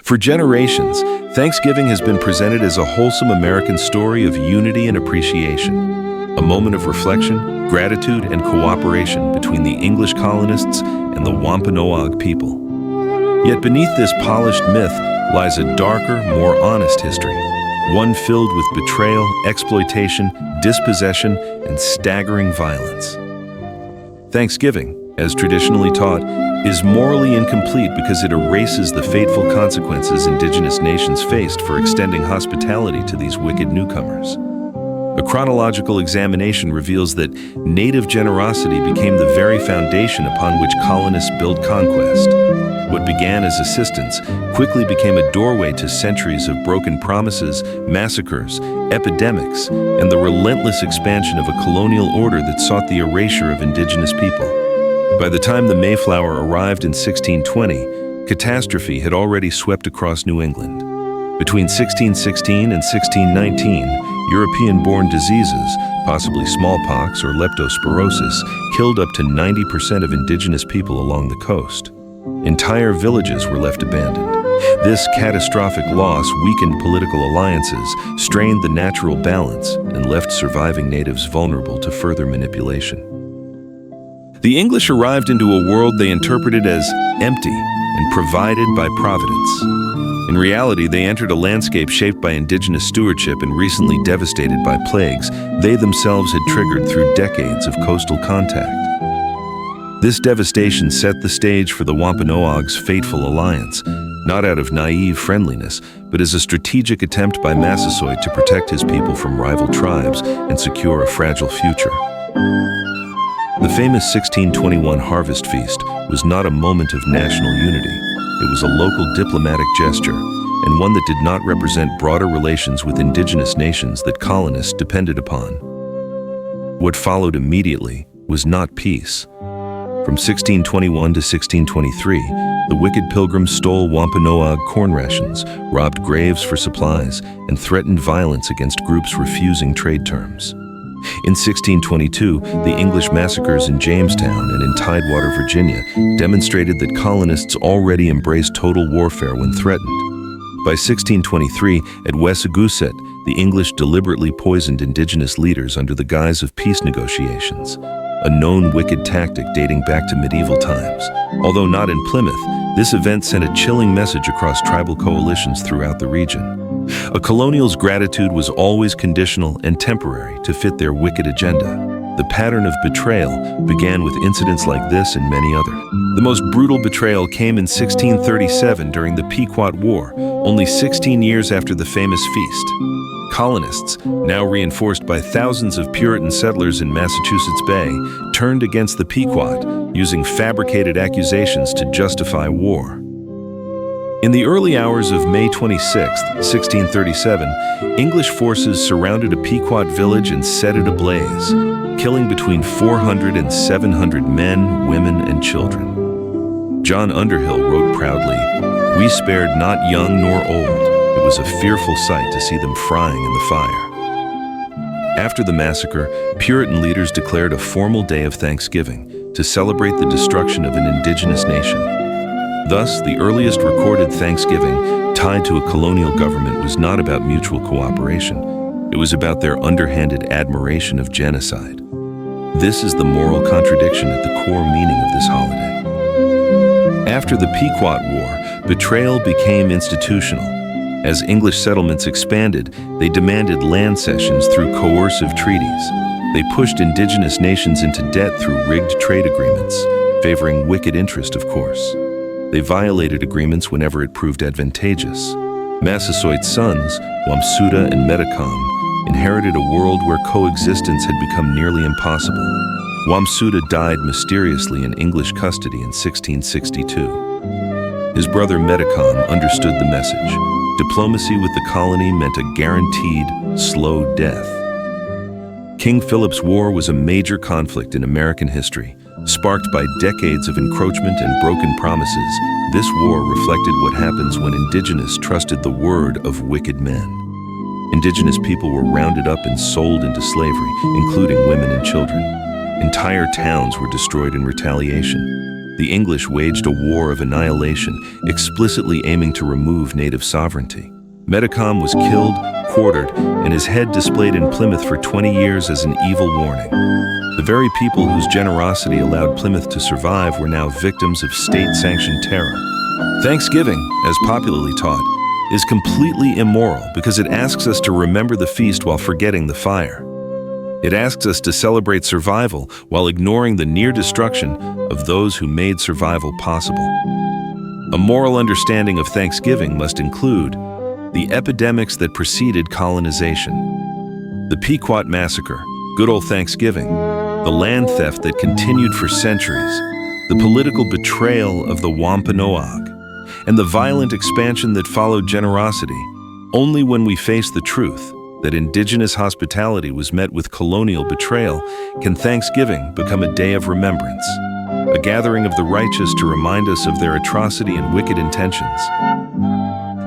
For generations, Thanksgiving has been presented as a wholesome American story of unity and appreciation, a moment of reflection, gratitude, and cooperation between the English colonists and the Wampanoag people. Yet beneath this polished myth lies a darker, more honest history, one filled with betrayal, exploitation, dispossession, and staggering violence. Thanksgiving, as traditionally taught, is morally incomplete because it erases the fateful consequences indigenous nations faced for extending hospitality to these wicked newcomers. A chronological examination reveals that native generosity became the very foundation upon which colonists built conquest. What began as assistance quickly became a doorway to centuries of broken promises, massacres, epidemics, and the relentless expansion of a colonial order that sought the erasure of indigenous people. By the time the Mayflower arrived in 1620, catastrophe had already swept across New England. Between 1616 and 1619, European-born diseases, possibly smallpox or leptospirosis, killed up to 90% of indigenous people along the coast. Entire villages were left abandoned. This catastrophic loss weakened political alliances, strained the natural balance, and left surviving natives vulnerable to further manipulation. The English arrived into a world they interpreted as empty and provided by providence. In reality, they entered a landscape shaped by indigenous stewardship and recently devastated by plagues they themselves had triggered through decades of coastal contact. This devastation set the stage for the Wampanoags' fateful alliance, not out of naive friendliness, but as a strategic attempt by Massasoit to protect his people from rival tribes and secure a fragile future. The famous 1621 Harvest Feast was not a moment of national unity. It was a local diplomatic gesture, and one that did not represent broader relations with indigenous nations that colonists depended upon. What followed immediately was not peace. From 1621 to 1623, the wicked pilgrims stole Wampanoag corn rations, robbed graves for supplies, and threatened violence against groups refusing trade terms. In 1622, the English massacres in Jamestown and in Tidewater, Virginia, demonstrated that colonists already embraced total warfare when threatened. By 1623, at Wessagusset, the English deliberately poisoned indigenous leaders under the guise of peace negotiations, a known wicked tactic dating back to medieval times. Although not in Plymouth, this event sent a chilling message across tribal coalitions throughout the region. A colonial's gratitude was always conditional and temporary to fit their wicked agenda. The pattern of betrayal began with incidents like this and many others. The most brutal betrayal came in 1637 during the Pequot War, only 16 years after the famous feast. Colonists, now reinforced by thousands of Puritan settlers in Massachusetts Bay, turned against the Pequot, using fabricated accusations to justify war. In the early hours of May 26, 1637, English forces surrounded a Pequot village and set it ablaze, killing between 400 and 700 men, women, and children. John Underhill wrote proudly, "We spared not young nor old. It was a fearful sight to see them frying in the fire." After the massacre, Puritan leaders declared a formal day of Thanksgiving to celebrate the destruction of an indigenous nation. Thus, the earliest recorded Thanksgiving tied to a colonial government was not about mutual cooperation. It was about their underhanded admiration of genocide. This is the moral contradiction at the core meaning of this holiday. After the Pequot War, betrayal became institutional. As English settlements expanded, they demanded land cessions through coercive treaties. They pushed indigenous nations into debt through rigged trade agreements, favoring wicked interest, of course. They violated agreements whenever it proved advantageous. Massasoit's sons, Wamsuta and Metacom, inherited a world where coexistence had become nearly impossible. Wamsuta died mysteriously in English custody in 1662. His brother Metacom understood the message. Diplomacy with the colony meant a guaranteed, slow death. King Philip's War was a major conflict in American history. Sparked by decades of encroachment and broken promises, this war reflected what happens when indigenous trusted the word of wicked men. Indigenous people were rounded up and sold into slavery, including women and children. Entire towns were destroyed in retaliation. the English waged a war of annihilation, explicitly aiming to remove native sovereignty. Metacom was killed, quartered, and his head displayed in Plymouth for 20 years as an evil warning. The very people whose generosity allowed Plymouth to survive were now victims of state-sanctioned terror. Thanksgiving, as popularly taught, is completely immoral because it asks us to remember the feast while forgetting the fire. It asks us to celebrate survival while ignoring the near destruction of those who made survival possible. A moral understanding of Thanksgiving must include the epidemics that preceded colonization, the Pequot Massacre, good old Thanksgiving, the land theft that continued for centuries, the political betrayal of the Wampanoag, and the violent expansion that followed generosity. Only when we face the truth that indigenous hospitality was met with colonial betrayal can Thanksgiving become a day of remembrance, a gathering of the righteous to remind us of their atrocity and wicked intentions.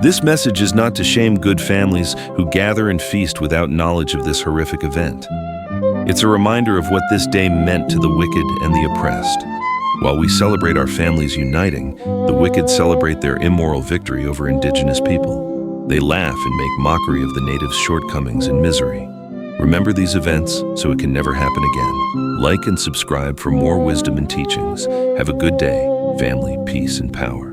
This message is not to shame good families who gather and feast without knowledge of this horrific event. It's a reminder of what this day meant to the wicked and the oppressed. While we celebrate our families uniting, the wicked celebrate their immoral victory over indigenous people. They laugh and make mockery of the natives' shortcomings and misery. Remember these events so it can never happen again. Like and subscribe for more wisdom and teachings. Have a good day, family, peace, and power.